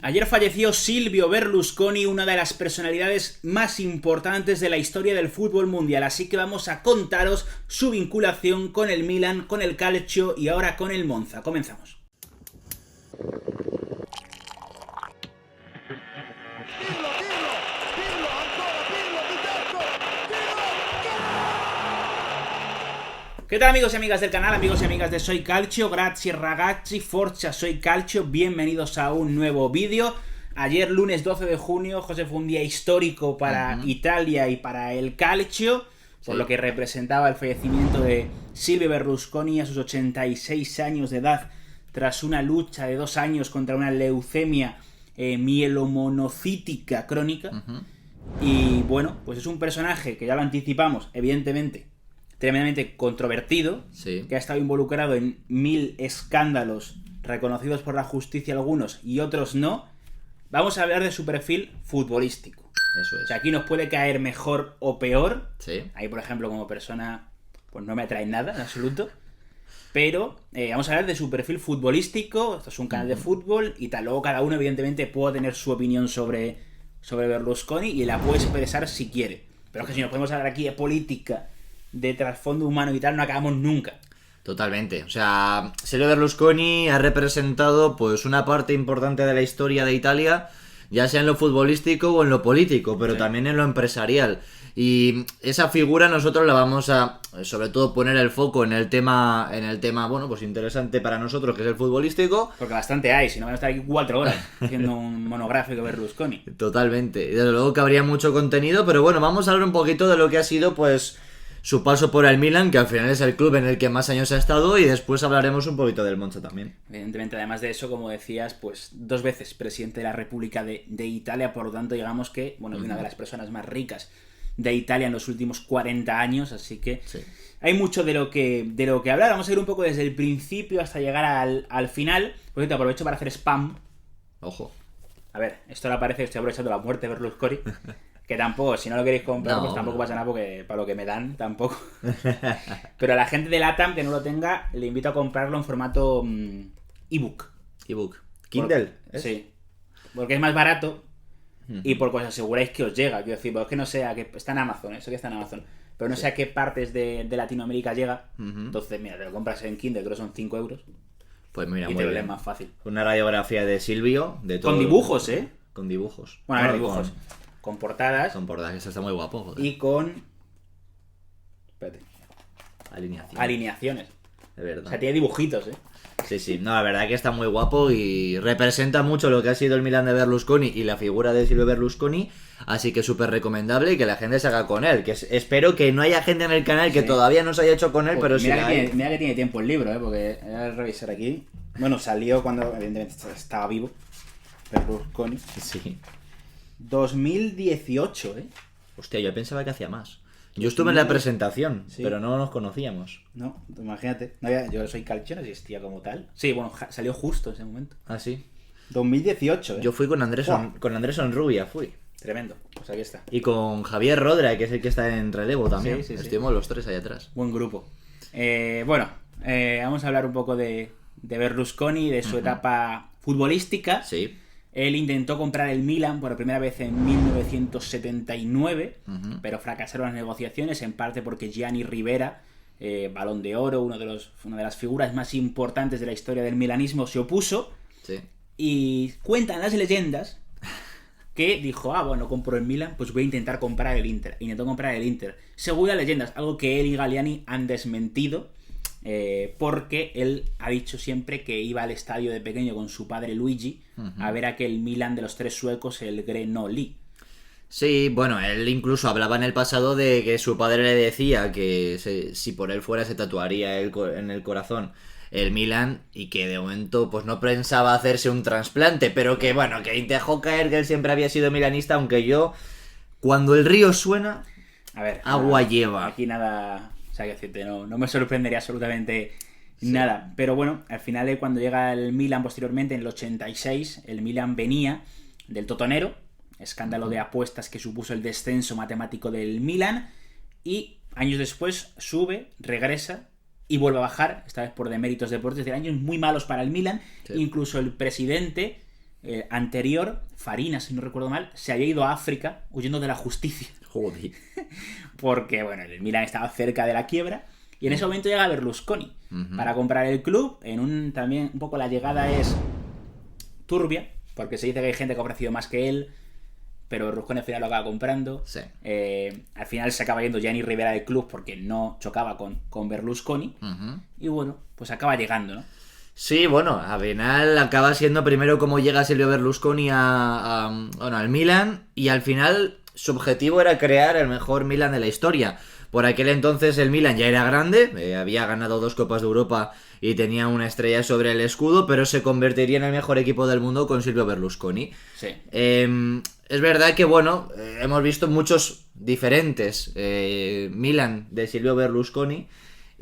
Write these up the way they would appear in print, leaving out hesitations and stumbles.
Ayer falleció Silvio Berlusconi, una de las personalidades más importantes de la historia del fútbol mundial, así que vamos a contaros su vinculación con el Milan, con el Calcio y ahora con el Monza. Comenzamos. ¿Qué tal, amigos y amigas del canal, amigos y amigas de Soy Calcio? Grazie ragazzi, forza Soy Calcio, bienvenidos a un nuevo vídeo. Ayer, lunes 12 de junio, José, fue un día histórico para Italia y para el Calcio, por lo que representaba el fallecimiento de Silvio Berlusconi a sus 86 años de edad, tras una lucha de 2 años contra una leucemia mielomonocítica crónica. Y bueno, pues es un personaje que ya lo anticipamos, evidentemente, tremendamente controvertido, que ha estado involucrado en 1000 escándalos reconocidos por la justicia algunos y otros no. Vamos a hablar de su perfil futbolístico. Eso es. O sea, aquí nos puede caer mejor o peor. Sí. Ahí, por ejemplo, como persona, pues no me atrae nada en absoluto. Pero vamos a hablar de su perfil futbolístico. Esto es un canal de fútbol y tal. Luego cada uno, evidentemente, puede tener su opinión sobre Berlusconi y la puede expresar si quiere. Pero es que si nos podemos hablar aquí de política, de trasfondo humano y tal, no acabamos nunca. Totalmente. O sea, Silvio Berlusconi ha representado pues una parte importante de la historia de Italia, ya sea en lo futbolístico o en lo político, pero también en lo empresarial. Y esa figura nosotros la vamos a, sobre todo, poner el foco en el tema, bueno, pues interesante para nosotros, que es el futbolístico. Porque bastante hay, si no van a estar aquí 4 horas haciendo un monográfico de Berlusconi. Totalmente. Y desde luego que habría mucho contenido, pero bueno, vamos a hablar un poquito de lo que ha sido, pues, su paso por el Milan, que al final es el club en el que más años ha estado, y después hablaremos un poquito del Monza también. Evidentemente, además de eso, como decías, pues 2 veces presidente de la República de Italia, por lo tanto, digamos que, bueno, es una de las personas más ricas de Italia en los últimos 40 años, así que hay mucho de lo que hablar. Vamos a ir un poco desde el principio hasta llegar al final. Por cierto, aprovecho para hacer spam. Ojo. A ver, esto le parece que estoy aprovechando la muerte de Berlusconi. Que tampoco, si no lo queréis comprar, pues tampoco pasa nada, porque para lo que me dan, tampoco. Pero a la gente de LATAM que no lo tenga, le invito a comprarlo en formato ebook. Kindle. Sí. Porque es más barato y porque os aseguráis que os llega. Quiero decir, pues es que no sé a qué... Está en Amazon, eso que está en Amazon. Pero no sé a qué partes de Latinoamérica llega. Entonces, mira, te lo compras en Kindle, creo que son 5 euros. Pues mira, y muy te lo bien. lees más fácil. Una radiografía de Silvio. De todo. Con dibujos, ¿eh? Con dibujos. Bueno, a ver, dibujos. Con portadas. Con portadas, eso está muy guapo. Joder. Y con... Espérate. Alineaciones. De verdad. O sea, tiene dibujitos, ¿eh? Sí. No, la verdad que está muy guapo y representa mucho lo que ha sido el Milan de Berlusconi y la figura de Silvio Berlusconi. Así que súper recomendable y que la gente se haga con él. Que espero que no haya gente en el canal que todavía no se haya hecho con él, pero mira que tiene tiempo el libro, ¿eh? Porque voy a revisar aquí. Bueno, salió cuando evidentemente estaba vivo Berlusconi. Sí. 2018, ¿eh? Hostia, yo pensaba que hacía más. Yo estuve en la presentación, pero no nos conocíamos. No, imagínate. No, yo Soy Calcio, no existía como tal. Sí, bueno, salió justo en ese momento. Ah, sí. 2018, ¿eh? Yo fui con Andrés Onrubia, fui. Tremendo, pues aquí está. Y con Javier Rodra, que es el que está en relevo también. Sí. Estuvimos los 3 ahí atrás. Buen grupo. Bueno, vamos a hablar un poco de Berlusconi, de su etapa futbolística. Sí. Él intentó comprar el Milan por primera vez en 1979, pero fracasaron las negociaciones, en parte porque Gianni Rivera, Balón de Oro, una de las figuras más importantes de la historia del milanismo, se opuso. Sí. Y cuentan las leyendas que dijo, bueno, compro el Milan, pues voy a intentar comprar el Inter. Intentó comprar el Inter. Según las leyendas, algo que él y Galliani han desmentido, porque él ha dicho siempre que iba al estadio de pequeño con su padre Luigi a ver aquel Milan de los 3 suecos, el Grenoli. Sí, bueno, él incluso hablaba en el pasado de que su padre le decía que si por él fuera se tatuaría en el corazón el Milan, y que de momento pues no pensaba hacerse un trasplante, pero que bueno, que dejó caer que él siempre había sido milanista, aunque yo, cuando el río suena, a ver, agua lleva. Aquí nada, o sea, que decirte, no me sorprendería absolutamente nada. Pero bueno, al final, cuando llega el Milan posteriormente, en el 86, el Milan venía del Totonero, escándalo de apuestas que supuso el descenso matemático del Milan, y años después sube, regresa y vuelve a bajar, esta vez por deméritos deportivos, de años muy malos para el Milan. Incluso el presidente anterior, Farina, si no recuerdo mal, se había ido a África huyendo de la justicia. Joder. Porque, bueno, el Milan estaba cerca de la quiebra. Y en ese momento llega Berlusconi para comprar el club. También un poco la llegada es turbia, porque se dice que hay gente que ha ofrecido más que él, pero Berlusconi al final lo acaba comprando. Sí. Al final se acaba yendo Gianni Rivera del club porque no chocaba con Berlusconi. Y bueno, pues acaba llegando, ¿no? Sí, bueno, al final acaba siendo primero como llega Silvio Berlusconi al Milan, y al final su objetivo era crear el mejor Milan de la historia. Por aquel entonces el Milan ya era grande, había ganado 2 Copas de Europa y tenía una estrella sobre el escudo, pero se convertiría en el mejor equipo del mundo con Silvio Berlusconi. Sí. Es verdad que, bueno, hemos visto muchos diferentes Milan de Silvio Berlusconi,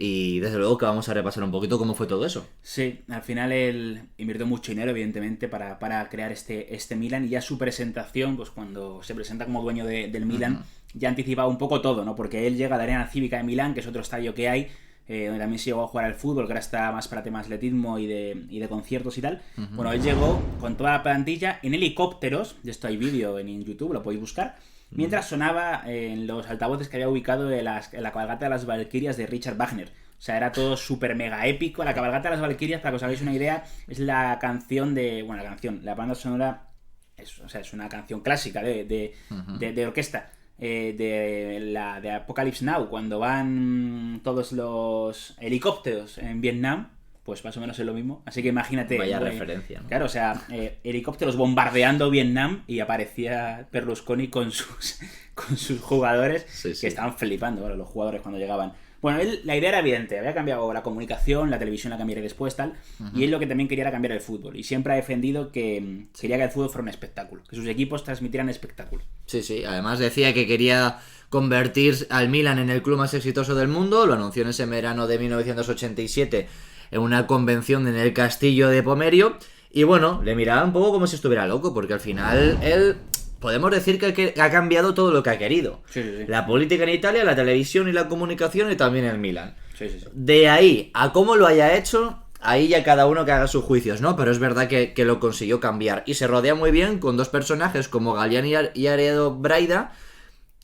y desde luego que vamos a repasar un poquito cómo fue todo eso. Sí, al final él invirtió mucho dinero, evidentemente, para crear este Milan, y ya su presentación, pues cuando se presenta como dueño del Milan, ya anticipaba un poco todo, ¿no? Porque él llega a la Arena Cívica de Milán, que es otro estadio que hay, donde también se llegó a jugar al fútbol, que ahora está más para temas de atletismo y de conciertos y tal. Bueno, él llegó con toda la plantilla en helicópteros, de esto hay vídeo en YouTube, lo podéis buscar, mientras sonaba en los altavoces que había ubicado en la cabalgata de las Valquirias de Richard Wagner. O sea, era todo súper mega épico. La cabalgata de las Valquirias, para que os hagáis una idea, es la canción la banda sonora es una canción clásica de orquesta. De Apocalypse Now, cuando van todos los helicópteros en Vietnam, pues más o menos es lo mismo. Así que imagínate. Vaya referencia, ¿no? Claro, o sea, helicópteros bombardeando Vietnam y aparecía Berlusconi con sus jugadores, sí. Que estaban flipando, bueno, los jugadores cuando llegaban. Bueno, la idea era evidente, había cambiado la comunicación, la televisión la cambiaría después, tal, y él lo que también quería era cambiar el fútbol, y siempre ha defendido que quería que el fútbol fuera un espectáculo, que sus equipos transmitieran espectáculo. Sí, además decía que quería convertir al Milan en el club más exitoso del mundo, lo anunció en ese verano de 1987 en una convención en el castillo de Pomerio, y bueno, le miraba un poco como si estuviera loco, porque al final él... Podemos decir que ha cambiado todo lo que ha querido. Sí. La política en Italia, la televisión y la comunicación, y también el Milan. Sí. De ahí a cómo lo haya hecho, ahí ya cada uno que haga sus juicios, ¿no? Pero es verdad que lo consiguió cambiar. Y se rodea muy bien con 2 personajes como Galliani y Aredo Braida,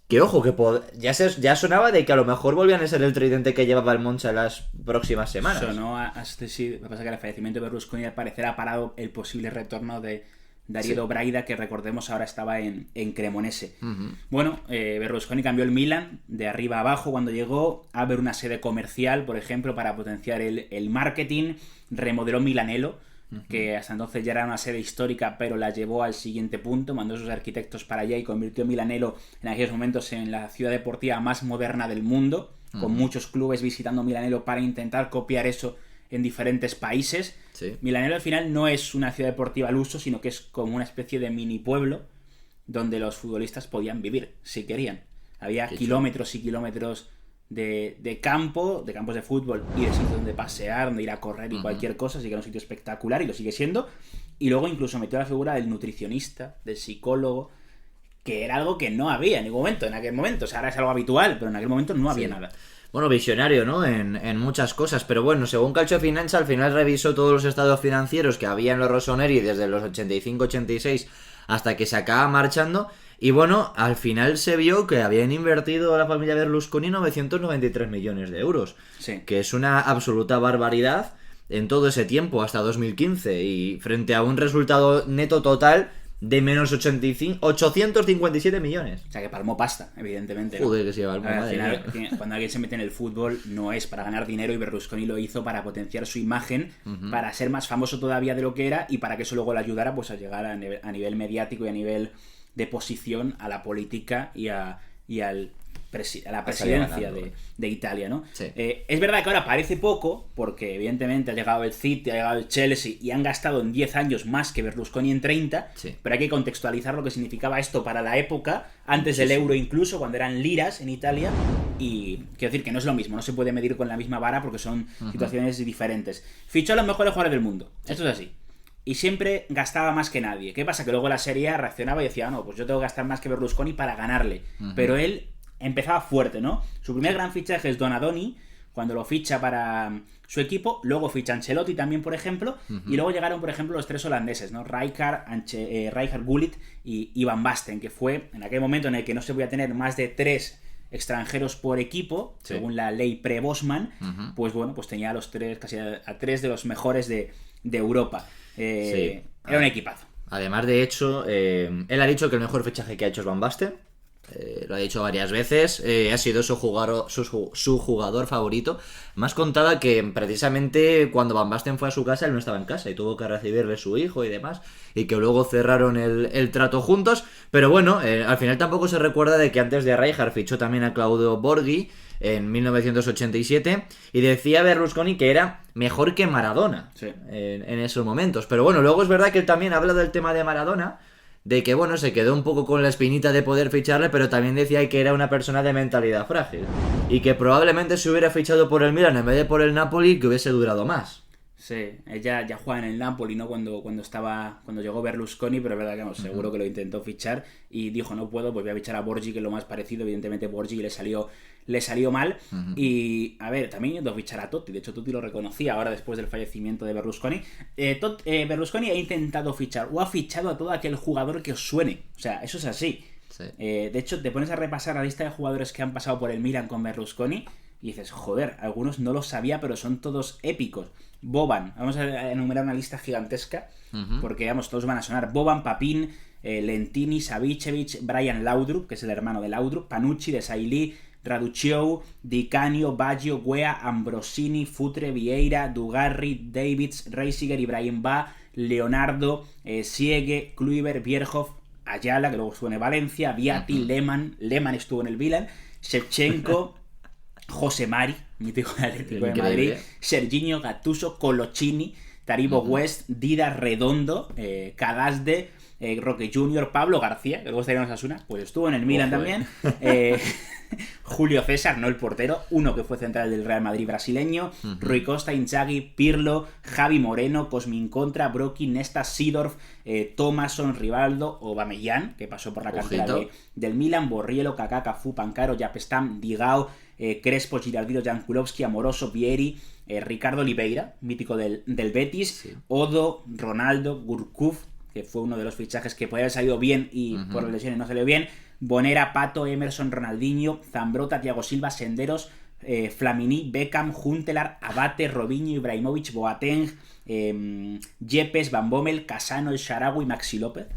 que ojo, que ya sonaba de que a lo mejor volvían a ser el tridente que llevaba el Monza en las próximas semanas. Sonó sí, lo que pasa es que el fallecimiento de Berlusconi al parecer ha parado el posible retorno de Aredo Braida, que recordemos ahora estaba en Cremonese. Bueno, Berlusconi cambió el Milan de arriba a abajo cuando llegó, a ver una sede comercial, por ejemplo, para potenciar el marketing, remodeló Milanello, que hasta entonces ya era una sede histórica, pero la llevó al siguiente punto, mandó a sus arquitectos para allá y convirtió Milanello en aquellos momentos en la ciudad deportiva más moderna del mundo, con muchos clubes visitando Milanello para intentar copiar eso en diferentes países. Sí. Milanello al final no es una ciudad deportiva al uso, sino que es como una especie de mini pueblo donde los futbolistas podían vivir, si querían. Había kilómetros y kilómetros de campos de fútbol y de sitios donde pasear, donde ir a correr y cualquier cosa, así que era un sitio espectacular y lo sigue siendo. Y luego incluso metió la figura del nutricionista, del psicólogo, que era algo que no había en aquel momento. O sea, ahora es algo habitual, pero en aquel momento no había nada. Bueno, visionario, ¿no? En muchas cosas, pero bueno, según Calcio Finanza, al final revisó todos los estados financieros que había en los Rossoneri desde los 85-86 hasta que se acaba marchando, y bueno, al final se vio que habían invertido a la familia Berlusconi 993 millones de euros, Sí. que es una absoluta barbaridad en todo ese tiempo, hasta 2015, y frente a un resultado neto total de menos 857 millones. O sea, que palmó pasta, evidentemente, ¿no? Joder, que se lleva el Al final, cuando alguien se mete en el fútbol, no es para ganar dinero, y Berlusconi lo hizo para potenciar su imagen, para ser más famoso todavía de lo que era, y para que eso luego le ayudara pues a llegar a nivel mediático y a nivel de posición a la política y a la presidencia de Italia, ¿no? Sí. Es verdad que ahora parece poco, porque evidentemente ha llegado el City, ha llegado el Chelsea y han gastado en 10 años más que Berlusconi en 30, sí. Pero hay que contextualizar lo que significaba esto para la época, antes del euro incluso, cuando eran liras en Italia, y quiero decir que no es lo mismo, no se puede medir con la misma vara porque son situaciones diferentes. Fichó a los mejores jugadores del mundo, esto es así. Y siempre gastaba más que nadie. ¿Qué pasa? Que luego la Serie A reaccionaba y decía, no, pues yo tengo que gastar más que Berlusconi para ganarle. Pero él empezaba fuerte, ¿no? Su primer gran fichaje es Donadoni, cuando lo ficha para su equipo. Luego ficha Ancelotti también, por ejemplo. Y luego llegaron, por ejemplo, los 3 holandeses, ¿no? Rijkaard, Gullit y Van Basten, que fue en aquel momento en el que no se podía tener más de 3 extranjeros por equipo, según la ley pre-Bosman. Pues bueno, pues tenía a los 3, casi a 3 de los mejores de Europa. Era un equipazo. Además, de hecho, él ha dicho que el mejor fichaje que ha hecho es Van Basten. Lo ha dicho varias veces. Ha sido su jugador favorito. Más contada que precisamente cuando Van Basten fue a su casa, él no estaba en casa y tuvo que recibirle su hijo y demás. Y que luego cerraron el trato juntos. Pero bueno, al final tampoco se recuerda de que antes de Rijkaard fichó también a Claudio Borghi en 1987, y decía Berlusconi que era mejor que Maradona en esos momentos. Pero bueno, luego es verdad que él también habla del tema de Maradona, de que bueno, se quedó un poco con la espinita de poder ficharle, pero también decía que era una persona de mentalidad frágil y que probablemente se hubiera fichado por el Milan en vez de por el Napoli, que hubiese durado más. Sí, ella ya juega en el Napoli, ¿no? Cuando llegó Berlusconi, pero es verdad que no, seguro que lo intentó fichar y dijo, no puedo, pues voy a fichar a Borghi, que es lo más parecido. Evidentemente Borghi le salió mal. Y a ver, también intentó fichar a Totti. De hecho, Totti lo reconocía ahora después del fallecimiento de Berlusconi. Berlusconi ha intentado fichar o ha fichado a todo aquel jugador que os suene. O sea, eso es así. Sí. De hecho, te pones a repasar la lista de jugadores que han pasado por el Milan con Berlusconi y dices, joder, algunos no los sabía, pero son todos épicos. Boban, vamos a enumerar una lista gigantesca, porque vamos, todos van a sonar. Boban, Papin, Lentini, Savicevic, Brian Laudrup, que es el hermano de Laudrup, Panucci, Desailly, Raduccio, Di Canio, Baggio, Guea, Ambrosini, Futre, Vieira, Dugarry, Davids, Reisiger, Ibrahim Ba, Leonardo, Siege, Kluivert, Bierhoff, Ayala, que luego estuvo en Valencia, Viatti, Lehmann estuvo en el Milan, Shevchenko, José Mari, mítico del Atlético de Madrid, Serginho, Gattuso, Coloccini, Taribo West, Dida, Redondo, Cadasde, Roque Junior, Pablo García, que luego estaría en Osasuna, pues estuvo en el Milan también. Julio César, no el portero, uno que fue central del Real Madrid brasileño, Rui Costa, Inzaghi, Pirlo, Javi Moreno, Cosmin Contra, Brocky, Nesta, Seedorf, Thomason, Rivaldo, Aubameyang, que pasó por la cantera del Milan, Borriello, Kaká, Cafú, Pancaro, Yapestam, Digao, Crespo, Girardino, Jankulovski, Amoroso, Vieri, Ricardo Oliveira, mítico del Betis, Odo, Ronaldo, Gurkuf, que fue uno de los fichajes que podía haber salido bien y por las lesiones no salió bien, Bonera, Pato, Emerson, Ronaldinho, Zambrota, Thiago Silva, Senderos, Flamini, Beckham, Huntelaar, Abate, Robinho, Ibrahimovic, Boateng, Yepes, Van Bommel, Casano, El Shaarawy, Maxi López,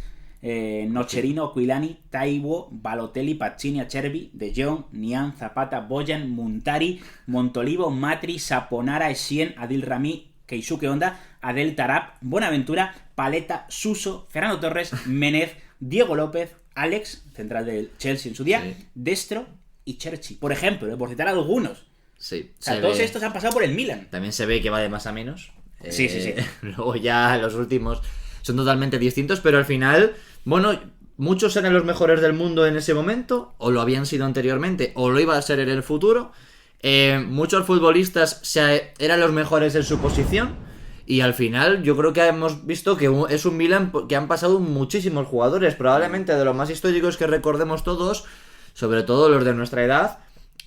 Nocerino, Aquilani, Taiwo, Balotelli, Pacini, Acerbi, De Jong, Nian, Zapata, Boyan, Muntari, Montolivo, Matri, Saponara, Essien, Adil Rami, Keisuke Honda, Adel Tarap, Bonaventura, Paleta, Suso, Fernando Torres, Menez, Diego López, Alex, central del Chelsea en su día, Destro y Cherchi, por ejemplo, por citar algunos. Sí. O sea, todos estos han pasado por el Milan. También se ve que va de más a menos. Sí. Luego ya los últimos son totalmente distintos, pero al final, bueno, muchos eran los mejores del mundo en ese momento, o lo habían sido anteriormente, o lo iba a ser en el futuro. Muchos futbolistas eran los mejores en su posición. Y al final yo creo que hemos visto que es un Milan que han pasado muchísimos jugadores, probablemente de los más históricos que recordemos todos, sobre todo los de nuestra edad,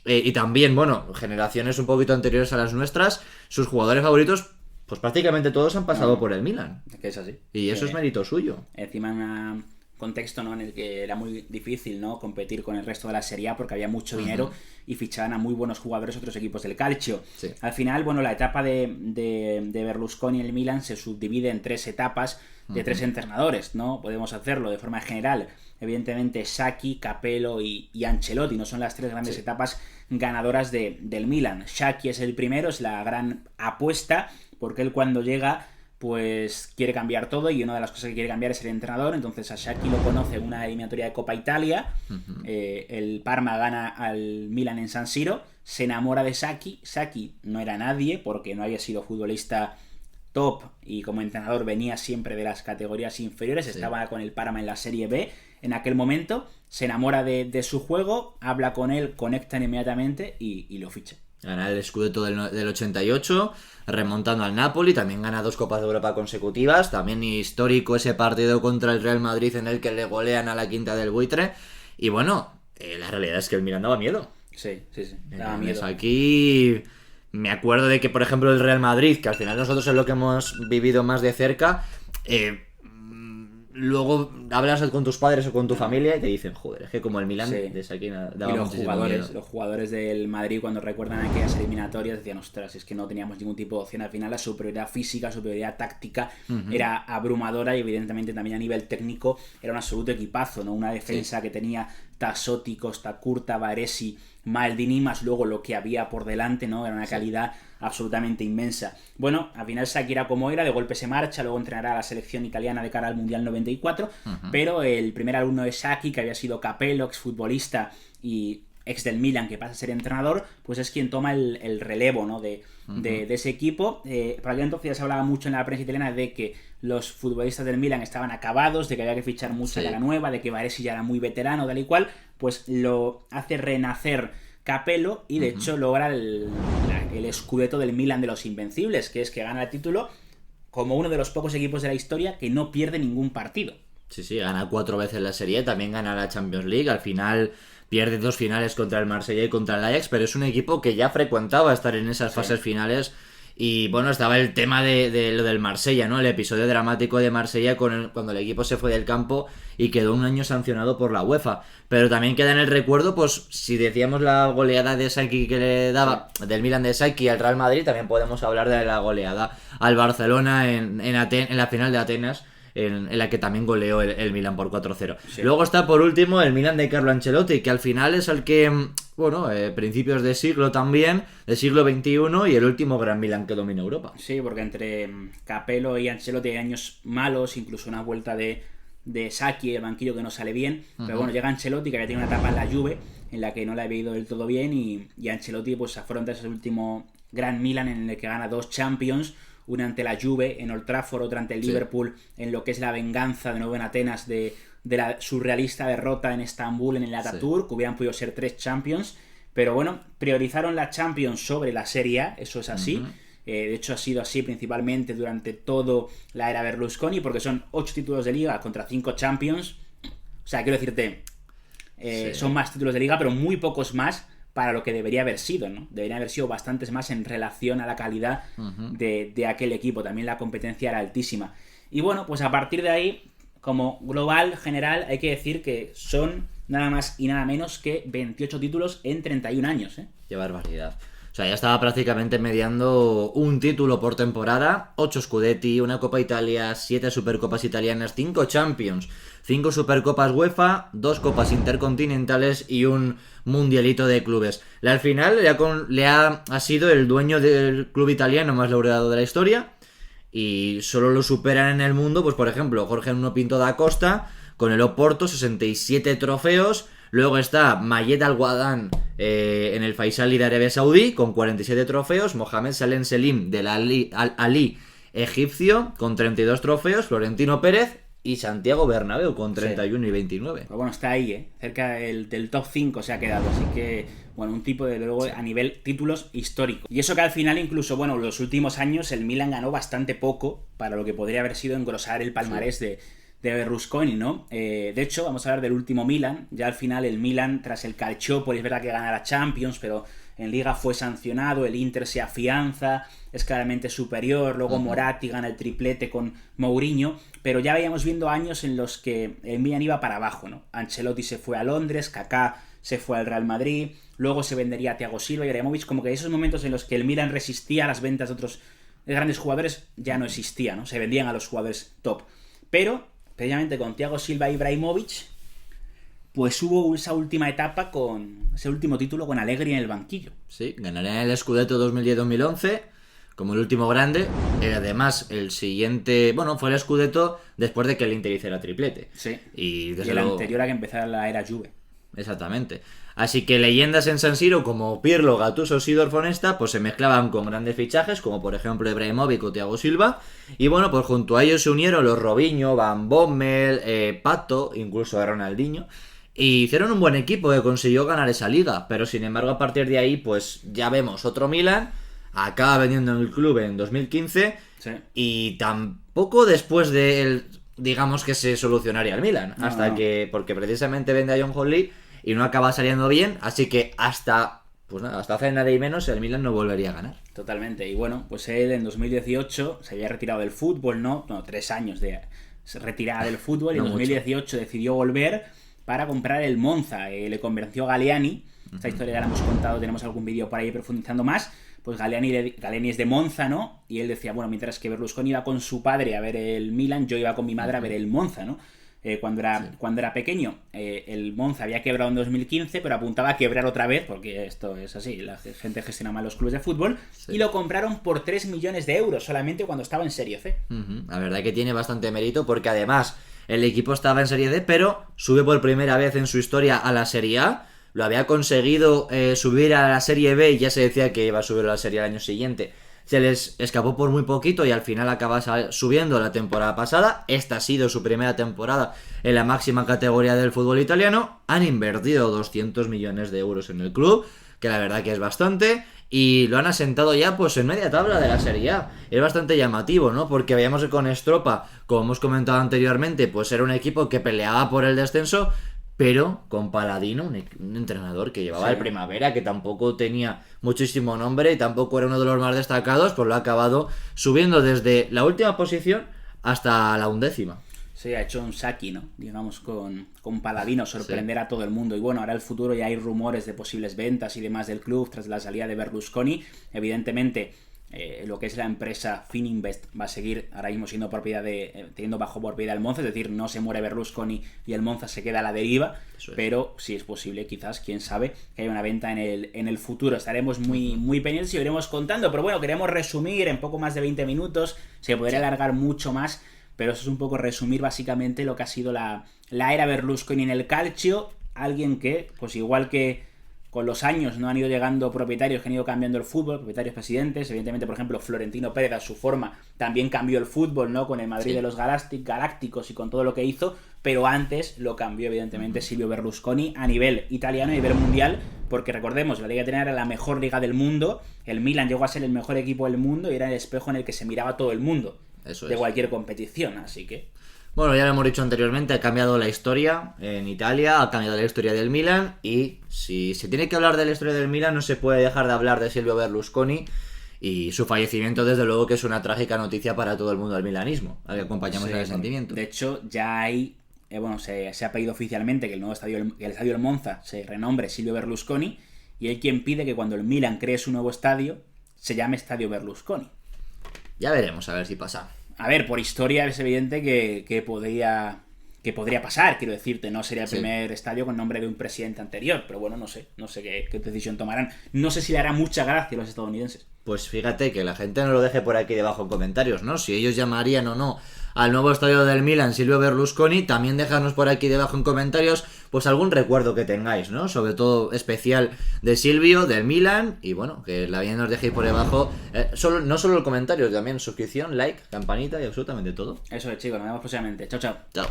y también, bueno, generaciones un poquito anteriores a las nuestras, sus jugadores favoritos, pues prácticamente todos han pasado por el Milan. Que es así. Y eso es mérito suyo. Encima en un contexto, ¿no?, en el que era muy difícil, ¿no?, competir con el resto de la Serie A porque había mucho dinero y fichaban a muy buenos jugadores otros equipos del calcio. Sí. Al final, bueno, la etapa de Berlusconi en el Milan se subdivide en 3 etapas de 3 entrenadores, ¿no? Podemos hacerlo de forma general. Evidentemente, Sacchi, Capello y Ancelotti, ¿no? Son las 3 grandes etapas ganadoras del Milan. Sacchi es el primero, es la gran apuesta, porque él cuando llega pues quiere cambiar todo y una de las cosas que quiere cambiar es el entrenador. Entonces a Sacchi lo conoce en una eliminatoria de Copa Italia, el Parma gana al Milan en San Siro, se enamora de Sacchi. Sacchi no era nadie porque no había sido futbolista top y como entrenador venía siempre de las categorías inferiores, estaba con el Parma en la Serie B en aquel momento, se enamora de su juego, habla con él, conectan inmediatamente y lo ficha. Gana el Scudetto del 88, remontando al Napoli, también gana 2 Copas de Europa consecutivas, también histórico ese partido contra el Real Madrid en el que le golean a la Quinta del Buitre, y bueno, la realidad es que el Milan daba miedo. Sí, daba miedo. Aquí me acuerdo de que, por ejemplo, el Real Madrid, que al final nosotros es lo que hemos vivido más de cerca, luego hablas con tus padres o con tu familia y te dicen, joder, es que como el Milan de Saki daba y muchísimo miedo. Los jugadores del Madrid, cuando recuerdan aquellas eliminatorias, decían, ostras, es que no teníamos ningún tipo de opción. Al final la superioridad física, superioridad táctica era abrumadora, y evidentemente también a nivel técnico era un absoluto equipazo, ¿no? Una defensa que tenía Tassotti, Costa Curta, Baresi, Maldini, más luego lo que había por delante, ¿no? Era una calidad absolutamente inmensa. Bueno, al final Saki era como era, de golpe se marcha, luego entrenará a la selección italiana de cara al Mundial 94, pero el primer alumno de Saki, que había sido Capello, exfutbolista y ex del Milan, que pasa a ser entrenador, pues es quien toma el relevo, ¿no? de ese equipo. Por aquel entonces ya se hablaba mucho en la prensa italiana de que los futbolistas del Milan estaban acabados, de que había que fichar mucha cara nueva, de que Baresi ya era muy veterano, tal y cual, pues lo hace renacer Capello y de hecho logra el Scudetto del Milan de los Invencibles, que es que gana el título como uno de los pocos equipos de la historia que no pierde ningún partido. Sí, gana 4 veces la Serie, también gana la Champions League, al final pierde 2 finales contra el Marsella y contra el Ajax, pero es un equipo que ya frecuentaba estar en esas fases finales. Y bueno, estaba el tema de lo del Marsella, ¿no? El episodio dramático de Marsella cuando el equipo se fue del campo y quedó un año sancionado por la UEFA. Pero también queda en el recuerdo, pues, si decíamos la goleada de Saki que le daba, del Milan de Saki al Real Madrid, también podemos hablar de la goleada al Barcelona en la final de Atenas, en la que también goleó el Milan por 4-0. Sí. Luego está por último el Milan de Carlo Ancelotti, que al final es el que, bueno, principios de siglo también, del siglo XXI, y el último gran Milan que domina Europa. Sí, porque entre Capello y Ancelotti hay años malos, incluso una vuelta de Saki, el banquillo, que no sale bien, pero bueno, llega Ancelotti, que había tenido una etapa en la Juve en la que no le había ido del todo bien, y Ancelotti pues afronta ese último gran Milan en el que gana 2 Champions, una ante la Juve en Old Trafford, otra ante el Liverpool en lo que es la venganza de nuevo en Atenas de la surrealista derrota en Estambul en el Atatürk, que hubieran podido ser 3 Champions, pero bueno, priorizaron la Champions sobre la Serie A, eso es así. De hecho ha sido así principalmente durante toda la era Berlusconi, porque son 8 títulos de Liga contra 5 Champions. O sea, quiero decirte, son más títulos de Liga, pero muy pocos más para lo que debería haber sido, ¿no? Deberían haber sido bastantes más en relación a la calidad de aquel equipo. También la competencia era altísima. Y bueno, pues a partir de ahí, como global, general, hay que decir que son nada más y nada menos que 28 títulos en 31 años, ¿eh? Qué barbaridad. O sea, ya estaba prácticamente mediando un título por temporada, 8 Scudetti, una Copa Italia, 7 Supercopas italianas, 5 Champions, 5 Supercopas UEFA, 2 Copas Intercontinentales y un Mundialito de clubes. Al final ha sido el dueño del club italiano más laureado de la historia, y solo lo superan en el mundo, pues por ejemplo, Jorge Nuno Pinto da Costa con el Oporto, 67 trofeos. Luego está Mayed Al-Waddan en el Faisal de Arabia Saudí con 47 trofeos. Mohamed Salem Selim del Al-Ali egipcio con 32 trofeos. Florentino Pérez y Santiago Bernabéu con 31 y 29. Pero bueno, está ahí, cerca del top 5 se ha quedado. Así que, bueno, un tipo de luego a nivel títulos histórico. Y eso que al final, incluso, bueno, los últimos años el Milan ganó bastante poco para lo que podría haber sido engrosar el palmarés de Berlusconi, ¿no? De hecho, vamos a hablar del último Milan. Ya al final el Milan, tras el Calciopoli, es verdad que gana la Champions, pero en Liga fue sancionado, el Inter se afianza, es claramente superior, luego Moratti gana el triplete con Mourinho, pero ya veíamos viendo años en los que el Milan iba para abajo, ¿no? Ancelotti se fue a Londres, Kaká se fue al Real Madrid, luego se vendería a Thiago Silva y Ibrahimovic, como que esos momentos en los que el Milan resistía a las ventas de otros grandes jugadores ya no existía, ¿no? Se vendían a los jugadores top. Pero precisamente con Thiago Silva e Ibrahimovic, pues hubo esa última etapa con ese último título con Allegri en el banquillo. Sí, ganarían el Scudetto 2010-2011 como el último grande. Además, el siguiente, bueno, fue el Scudetto después de que el Inter hiciera triplete. Sí, y el anterior a que empezara la era Juve. Exactamente. Así que leyendas en San Siro como Pirlo, Gattuso, Sidorf, Nesta, pues se mezclaban con grandes fichajes como por ejemplo Ibrahimovic o Thiago Silva, y bueno, pues junto a ellos se unieron los Robinho, Van Bommel, Pato, incluso Ronaldinho, y hicieron un buen equipo que consiguió ganar esa liga. Pero sin embargo, a partir de ahí pues ya vemos otro Milan, acaba vendiendo en el club en 2015, sí. Y tampoco después de él, digamos que se solucionaría el Milan, porque precisamente vende a John Holly y no acaba saliendo bien, así que hasta pues nada, hasta hace nada y menos el Milan no volvería a ganar. Totalmente. Y bueno, pues él en 2018 se había retirado del fútbol, ¿no? 3 años de retirada del fútbol, y en 2018 decidió volver para comprar el Monza. Le convenció Galliani. Esta historia ya la hemos contado, tenemos algún vídeo por ahí profundizando más. Pues Galliani es de Monza, ¿no? Y él decía, bueno, mientras que Berlusconi iba con su padre a ver el Milan, yo iba con mi madre a ver el Monza, ¿no? Cuando era pequeño, el Monza había quebrado en 2015, pero apuntaba a quebrar otra vez, porque esto es así, la gente gestiona mal los clubes de fútbol, y lo compraron por 3 millones de euros solamente cuando estaba en Serie C. La verdad que tiene bastante mérito, porque además el equipo estaba en Serie D, pero sube por primera vez en su historia a la Serie A. Lo había conseguido subir a la Serie B y ya se decía que iba a subir a la Serie A el año siguiente. Se les escapó por muy poquito y al final acaba subiendo la temporada pasada. Esta ha sido su primera temporada en la máxima categoría del fútbol italiano. Han invertido 200 millones de euros en el club, que la verdad que es bastante, y lo han asentado ya pues en media tabla de la Serie A. Es bastante llamativo, ¿no? Porque veíamos que con Stropa, como hemos comentado anteriormente, pues era un equipo que peleaba por el descenso, pero con Paladino, un entrenador que llevaba el Primavera, que tampoco tenía muchísimo nombre y tampoco era uno de los más destacados, pues lo ha acabado subiendo desde la última posición hasta la 11ª. Sí, ha hecho un Saki, ¿no? Digamos, con Paladino, sorprender a todo el mundo. Y bueno, ahora el futuro, ya hay rumores de posibles ventas y demás del club tras la salida de Berlusconi. Evidentemente, lo que es la empresa Fininvest va a seguir ahora mismo siendo teniendo bajo propiedad el Monza, es decir, no se muere Berlusconi y el Monza se queda a la deriva, pero sí es posible, quizás, quién sabe, que haya una venta en el futuro. Estaremos muy pendientes y lo iremos contando, pero bueno, queremos resumir en poco más de 20 minutos, se podría alargar mucho más, pero eso es un poco resumir básicamente lo que ha sido la era Berlusconi en el calcio. Alguien que, pues igual que con los años no han ido llegando propietarios que han ido cambiando el fútbol, propietarios presidentes, evidentemente, por ejemplo, Florentino Pérez a su forma también cambió el fútbol, ¿no? Con el Madrid de los Galácticos y con todo lo que hizo, pero antes lo cambió evidentemente Silvio Berlusconi a nivel italiano, a nivel mundial, porque recordemos, la Liga Italiana era la mejor liga del mundo, el Milan llegó a ser el mejor equipo del mundo y era el espejo en el que se miraba todo el mundo de cualquier competición, así que... Bueno, ya lo hemos dicho anteriormente, ha cambiado la historia en Italia, ha cambiado la historia del Milan, y si se tiene que hablar de la historia del Milan no se puede dejar de hablar de Silvio Berlusconi, y su fallecimiento desde luego que es una trágica noticia para todo el mundo del milanismo, al que acompañamos en el sentimiento. De hecho, ya hay, se ha pedido oficialmente que el nuevo estadio, el estadio del Monza, se renombre Silvio Berlusconi, y hay quien pide que cuando el Milan cree su nuevo estadio, se llame Estadio Berlusconi. Ya veremos, a ver si pasa. A ver, por historia es evidente que podría pasar, quiero decirte, no sería el primer estadio con nombre de un presidente anterior, pero bueno, no sé qué decisión tomarán. No sé si le hará mucha gracia a los estadounidenses. Pues fíjate, que la gente no lo deje por aquí debajo en comentarios, ¿no? Si ellos llamarían o no al nuevo estadio del Milan Silvio Berlusconi, también dejadnos por aquí debajo en comentarios pues algún recuerdo que tengáis, ¿no? Sobre todo especial de Silvio, del Milan, y bueno, que la bien nos dejéis por debajo, no solo el comentario, también suscripción, like, campanita y absolutamente todo. Eso es, chicos, nos vemos próximamente. Chao, chao. Chao.